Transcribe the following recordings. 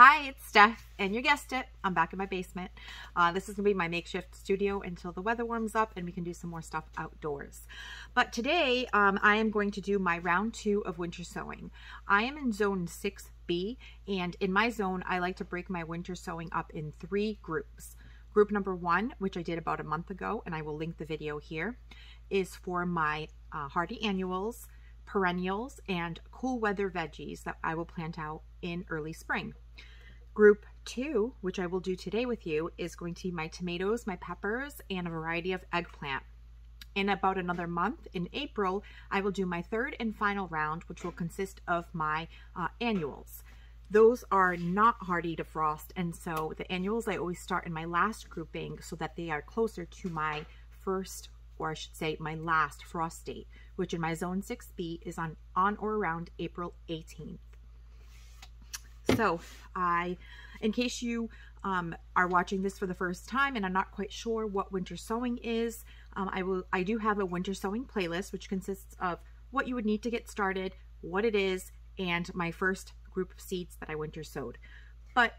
Hi, it's Steph, and you guessed it, I'm back in my basement. This is going to be my makeshift studio until the weather warms up and we can do some more stuff outdoors. But today, I am going to do my round 2 of winter sowing. I am in zone 6B, and in my zone, I like to break my winter sowing up in 3 groups. Group number 1, which I did about a month ago, and I will link the video here, is for my hardy annuals, perennials, and cool weather veggies that I will plant out in early spring. Group 2, which I will do today with you, is going to be my tomatoes, my peppers, and a variety of eggplant. In about another month, in April, I will do my 3rd and final round, which will consist of my annuals. Those are not hardy to frost, and so the annuals I always start in my last grouping so that they are closer to my first, or I should say my last frost date, which in my zone 6B is on or around April 18th. So in case you are watching this for the first time and I'm not quite sure what winter sowing is, I do have a winter sowing playlist, which consists of what you would need to get started, what it is, and my first group of seeds that I winter sowed. But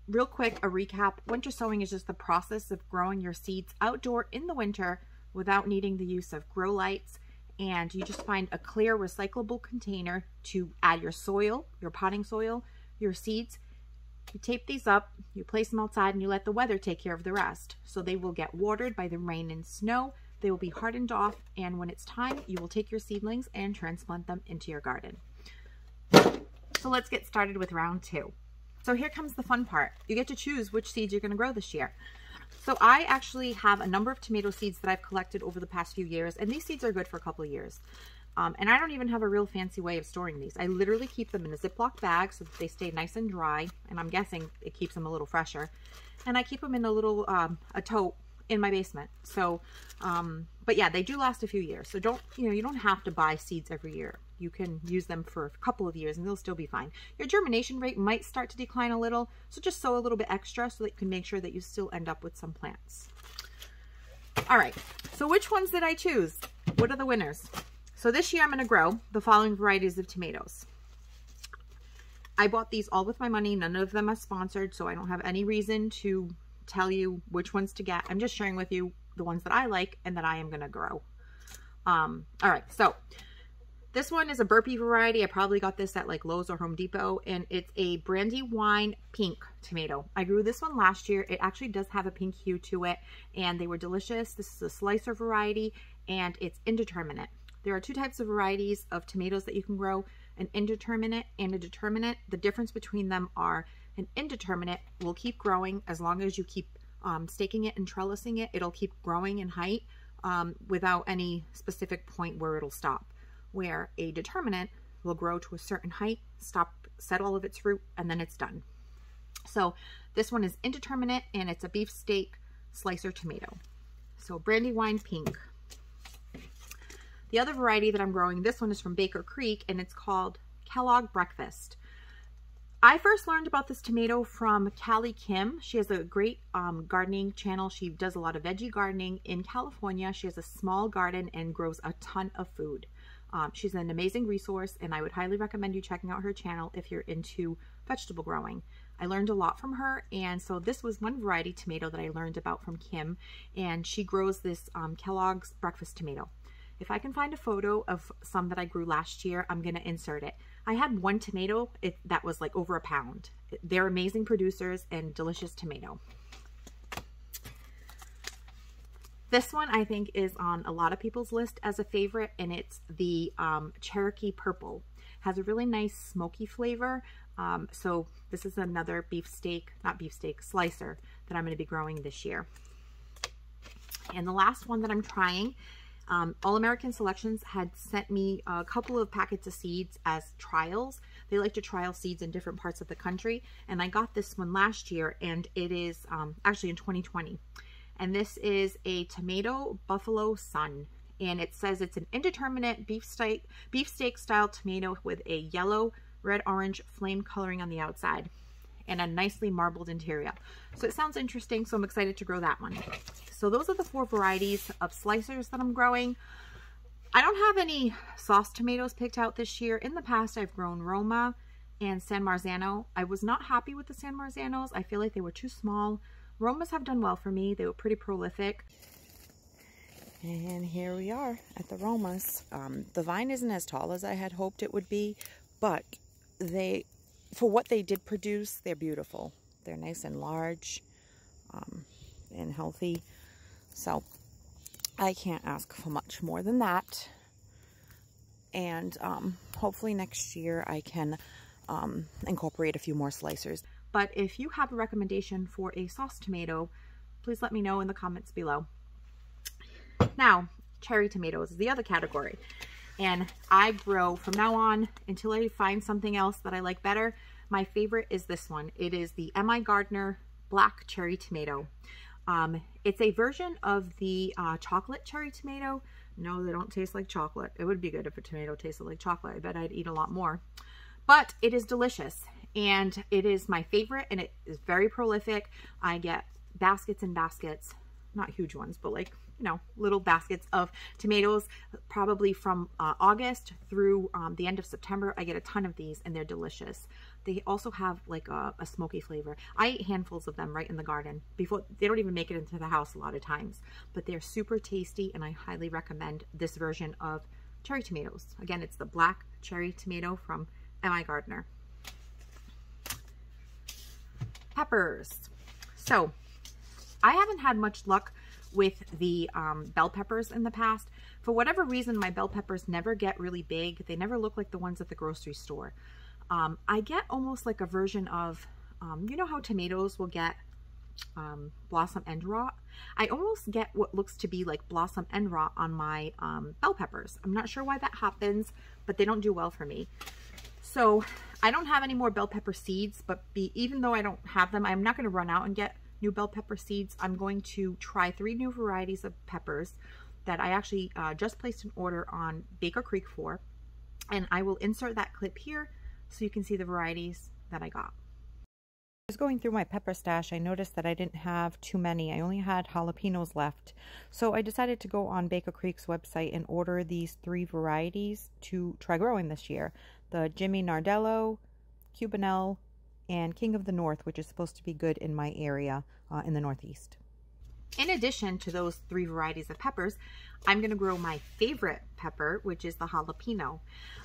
real quick, a recap: winter sowing is just the process of growing your seeds outdoor in the winter without needing the use of grow lights, and you just find a clear recyclable container to add your soil, your potting soil, your seeds. You tape these up, you place them outside, and you let the weather take care of the rest. So they will get watered by the rain and snow, they will be hardened off, and when it's time, you will take your seedlings and transplant them into your garden. So let's get started with round 2. So here comes the fun part. You get to choose which seeds you're going to grow this year. So I actually have a number of tomato seeds that I've collected over the past few years, and these seeds are good for a couple of years. And I don't even have a real fancy way of storing these. I literally keep them in a Ziploc bag so that they stay nice and dry, and I'm guessing it keeps them a little fresher. And I keep them in a little a tote in my basement. So, but yeah, they do last a few years. So you don't have to buy seeds every year. You can use them for a couple of years and they'll still be fine. Your germination rate might start to decline a little, so just sow a little bit extra so that you can make sure that you still end up with some plants. All right, so which ones did I choose? What are the winners? So this year I'm going to grow the following varieties of tomatoes. I bought these all with my money. None of them are sponsored, so I don't have any reason to tell you which ones to get. I'm just sharing with you the ones that I like and that I am going to grow. All right, so this one is a burpee variety. I probably got this at like Lowe's or Home Depot, and it's a Brandywine pink tomato. I grew this one last year. It actually does have a pink hue to it, and they were delicious. This is a slicer variety, and it's indeterminate. There are 2 types of varieties of tomatoes that you can grow, an indeterminate and a determinate. The difference between them are an indeterminate will keep growing as long as you keep staking it and trellising it. It'll keep growing in height without any specific point where it'll stop. Where a determinate will grow to a certain height, set all of its fruit, and then it's done. So this one is indeterminate, and it's a beefsteak slicer tomato. So Brandywine pink. The other variety that I'm growing, this one is from Baker Creek, and it's called Kellogg Breakfast. I first learned about this tomato from Cali Kim. She has a great gardening channel. She does a lot of veggie gardening in California. She has a small garden and grows a ton of food. She's an amazing resource, and I would highly recommend you checking out her channel if you're into vegetable growing. I learned a lot from her, and so this was one variety tomato that I learned about from Kim, and she grows this Kellogg's Breakfast tomato. If I can find a photo of some that I grew last year, I'm going to insert it. I had one tomato that was like over a pound. They're amazing producers and delicious tomato. This one I think is on a lot of people's list as a favorite, and it's the Cherokee Purple. Has a really nice smoky flavor. So this is another slicer that I'm going to be growing this year. And the last one that I'm trying, All American Selections had sent me a couple of packets of seeds as trials. They like to trial seeds in different parts of the country, and I got this one last year, and it is actually in 2020. And this is a tomato Buffalo Sun, and it says it's an indeterminate beefsteak style tomato with a yellow, red, orange flame coloring on the outside and a nicely marbled interior. So it sounds interesting, so I'm excited to grow that one. So those are the 4 varieties of slicers that I'm growing. I don't have any sauce tomatoes picked out this year. In the past, I've grown Roma and San Marzano. I was not happy with the San Marzanos. I feel like they were too small. Romas have done well for me. They were pretty prolific. And here we are at the Romas. The vine isn't as tall as I had hoped it would be, but for what they did produce, they're beautiful. They're nice and large and healthy. So I can't ask for much more than that. And hopefully next year I can incorporate a few more slicers. But if you have a recommendation for a sauce tomato, please let me know in the comments below. Now, cherry tomatoes is the other category. And I grow from now on until I find something else that I like better. My favorite is this one. It is the M.I. Gardner Black Cherry Tomato. It's a version of the chocolate cherry tomato. No, they don't taste like chocolate. It would be good if a tomato tasted like chocolate. I bet I'd eat a lot more. But it is delicious. And it is my favorite, and it is very prolific. I get baskets and baskets, not huge ones, but like, you know, little baskets of tomatoes, probably from August through the end of September. I get a ton of these, and they're delicious. They also have like a smoky flavor. I eat handfuls of them right in the garden. Before, they don't even make it into the house a lot of times, but they're super tasty, and I highly recommend this version of cherry tomatoes. Again, it's the black cherry tomato from M.I. Gardner. Peppers. So I haven't had much luck with the bell peppers in the past. For whatever reason, my bell peppers never get really big. They never look like the ones at the grocery store. I get almost like a version of, you know how tomatoes will get blossom end rot? I almost get what looks to be like blossom end rot on my bell peppers. I'm not sure why that happens, but they don't do well for me. So I don't have any more bell pepper seeds, but even though I don't have them, I'm not going to run out and get new bell pepper seeds. I'm going to try 3 new varieties of peppers that I actually just placed an order on Baker Creek for, and I will insert that clip here so you can see the varieties that I got. I was going through my pepper stash. I noticed that I didn't have too many. I only had jalapenos left. So I decided to go on Baker Creek's website and order these 3 varieties to try growing this year. The Jimmy Nardello, Cubanelle, and King of the North, which is supposed to be good in my area in the Northeast. In addition to those 3 varieties of peppers, I'm going to grow my favorite pepper, which is the jalapeno.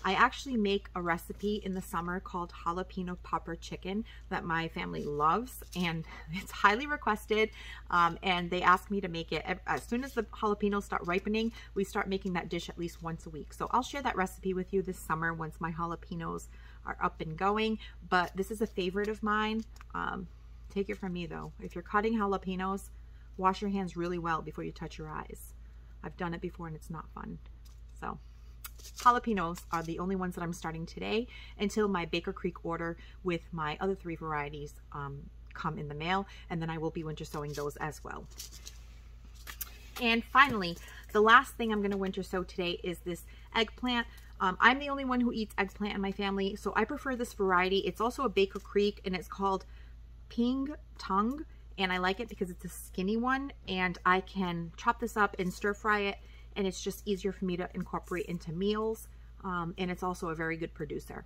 I actually make a recipe in the summer called jalapeno pepper chicken that my family loves, and it's highly requested, and they ask me to make it as soon as the jalapenos start ripening. We start making that dish at least once a week. So I'll share that recipe with you this summer once my jalapenos are up and going, but this is a favorite of mine. Take it from me though, if you're cutting jalapenos, wash your hands really well before you touch your eyes. I've done it before and it's not fun. So jalapenos are the only ones that I'm starting today until my Baker Creek order with my other 3 varieties come in the mail, and then I will be winter sowing those as well. And finally, the last thing I'm going to winter sow today is this eggplant. I'm the only one who eats eggplant in my family, so I prefer this variety. It's also a Baker Creek, and it's called Ping Tung. And I like it because it's a skinny one, and I can chop this up and stir fry it, and it's just easier for me to incorporate into meals, and it's also a very good producer.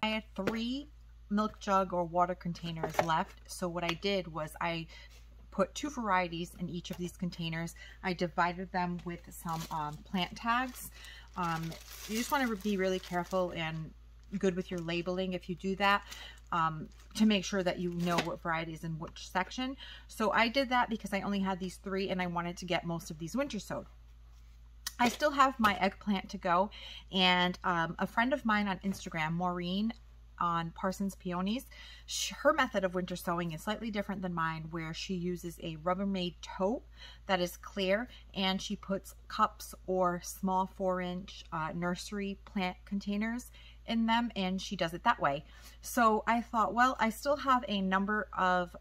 I had 3 milk jug or water containers left. So what I did was I put 2 varieties in each of these containers. I divided them with some plant tags. You just want to be really careful and good with your labeling if you do that, to make sure that you know what variety is in which section. So I did that because I only had these 3 and I wanted to get most of these winter sowed. I still have my eggplant to go, and a friend of mine on Instagram, Maureen, on Parsons Peonies. Her method of winter sowing is slightly different than mine, where she uses a Rubbermaid tote that is clear, and she puts cups or small 4-inch nursery plant containers in them, and she does it that way. So I thought, well, I still have a number of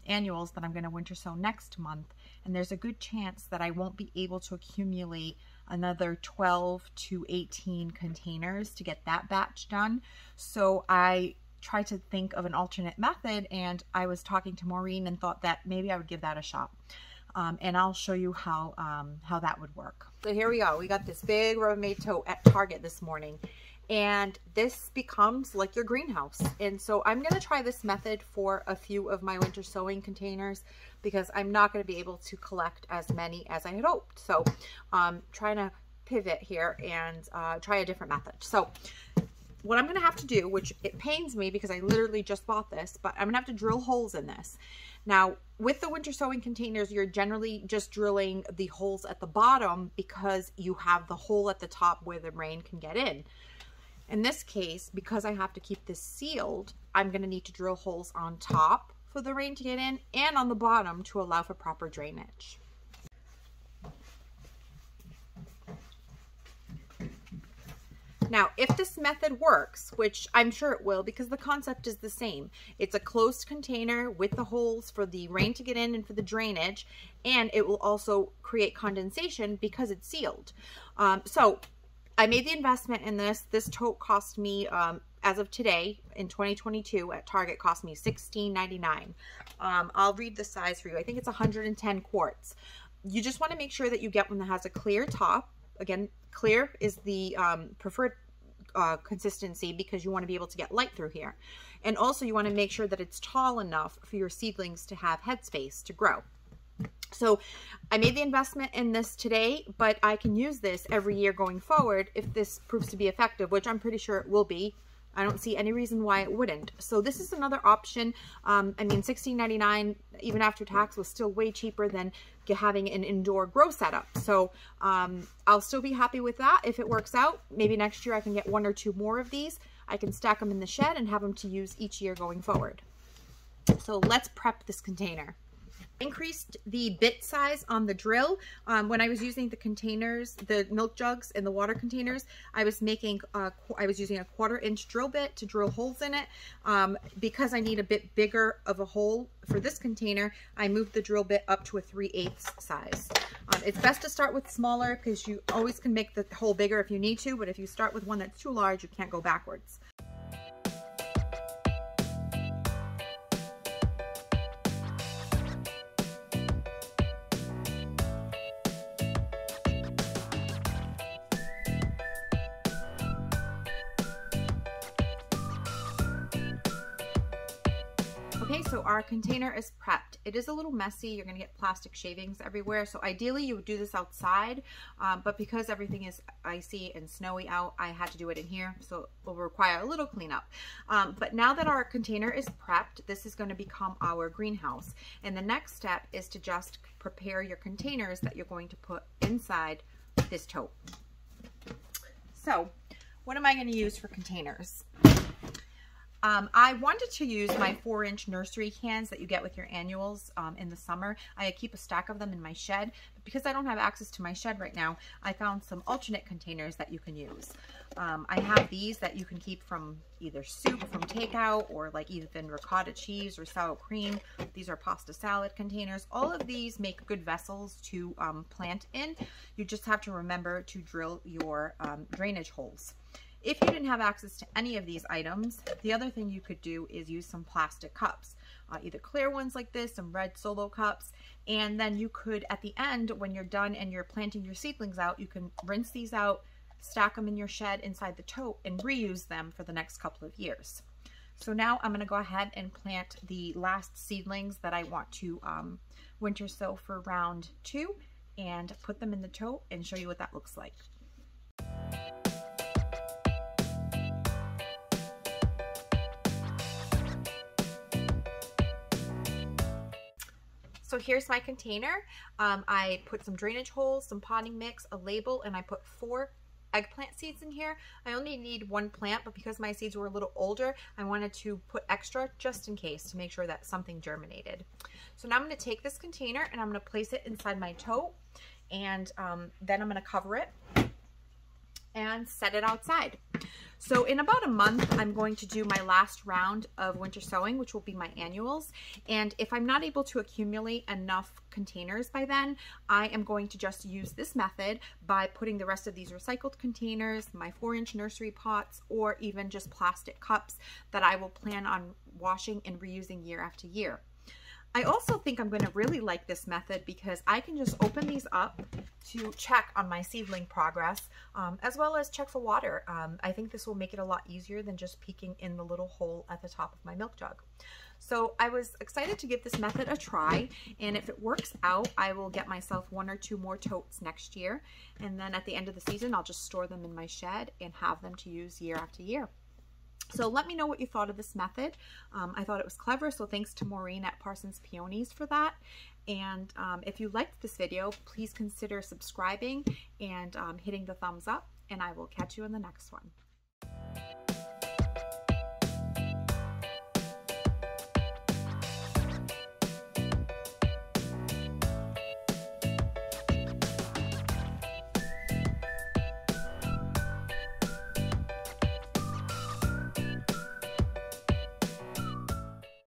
annuals that I'm going to winter sow next month, and there's a good chance that I won't be able to accumulate another 12 to 18 containers to get that batch done. So I tried to think of an alternate method, and I was talking to Maureen and thought that maybe I would give that a shot. And I'll show you how that would work. So here we go. We got this big Rubbermaid tote at Target this morning, and this becomes like your greenhouse. And so I'm going to try this method for a few of my winter sowing containers, because I'm not going to be able to collect as many as I had hoped. So trying to pivot here and try a different method. So what I'm going to have to do, which it pains me because I literally just bought this, but I'm going to have to drill holes in this. Now, with the winter sowing containers, you're generally just drilling the holes at the bottom because you have the hole at the top where the rain can get in. In this case, because I have to keep this sealed, I'm going to need to drill holes on top for the rain to get in and on the bottom to allow for proper drainage. Now, if this method works, which I'm sure it will because the concept is the same, it's a closed container with the holes for the rain to get in and for the drainage, and it will also create condensation because it's sealed. So I made the investment in this. This tote cost me, as of today in 2022 at Target, cost me $16.99. I'll read the size for you. I think it's 110 quarts. You just want to make sure that you get one that has a clear top. Again, clear is the preferred consistency because you want to be able to get light through here. And also you want to make sure that it's tall enough for your seedlings to have headspace to grow. So I made the investment in this today, but I can use this every year going forward if this proves to be effective, which I'm pretty sure it will be. I don't see any reason why it wouldn't. So this is another option. I mean, $16.99 even after tax was still way cheaper than having an indoor grow setup. So I'll still be happy with that if it works out. Maybe next year I can get 1 or 2 more of these. I can stack them in the shed and have them to use each year going forward. So let's prep this container. Increased the bit size on the drill. When I was using the containers, the milk jugs and the water containers, I was using a 1/4-inch drill bit to drill holes in it. Because I need a bit bigger of a hole for this container, I moved the drill bit up to a 3/8 size. It's best to start with smaller because you always can make the hole bigger if you need to, but if you start with one that's too large, you can't go backwards. Okay, so our container is prepped. It is a little messy. You're gonna get plastic shavings everywhere. So ideally you would do this outside, but because everything is icy and snowy out, I had to do it in here. So it will require a little cleanup. But now that our container is prepped, this is gonna become our greenhouse. And the next step is to just prepare your containers that you're going to put inside this tote. So what am I gonna use for containers? I wanted to use my 4-inch nursery cans that you get with your annuals in the summer. I keep a stack of them in my shed, but because I don't have access to my shed right now, I found some alternate containers that you can use. I have these that you can keep from either soup from takeout or like even ricotta cheese or sour cream. These are pasta salad containers. All of these make good vessels to plant in. You just have to remember to drill your drainage holes. If you didn't have access to any of these items, the other thing you could do is use some plastic cups, either clear ones like this, some red Solo cups, and then you could, at the end, when you're done and you're planting your seedlings out, you can rinse these out, stack them in your shed inside the tote, and reuse them for the next couple of years. So now I'm going to go ahead and plant the last seedlings that I want to winter sow for round 2 and put them in the tote and show you what that looks like. So here's my container. I put some drainage holes, some potting mix, a label, and I put 4 eggplant seeds in here. I only need 1 plant, but because my seeds were a little older, I wanted to put extra just in case to make sure that something germinated. So now I'm going to take this container and I'm going to place it inside my tote, and then I'm going to cover it and set it outside. So in about a month, I'm going to do my last round of winter sowing, which will be my annuals. And if I'm not able to accumulate enough containers by then, I am going to just use this method by putting the rest of these recycled containers, my 4-inch nursery pots, or even just plastic cups that I will plan on washing and reusing year after year. I also think I'm going to really like this method because I can just open these up to check on my seedling progress, as well as check for water. I think this will make it a lot easier than just peeking in the little hole at the top of my milk jug. So I was excited to give this method a try, and if it works out, I will get myself 1 or 2 more totes next year, and then at the end of the season, I'll just store them in my shed and have them to use year after year. So let me know what you thought of this method. I thought it was clever, so thanks to Maureen at Parsons Peonies for that. And if you liked this video, please consider subscribing and hitting the thumbs up, and I will catch you in the next one.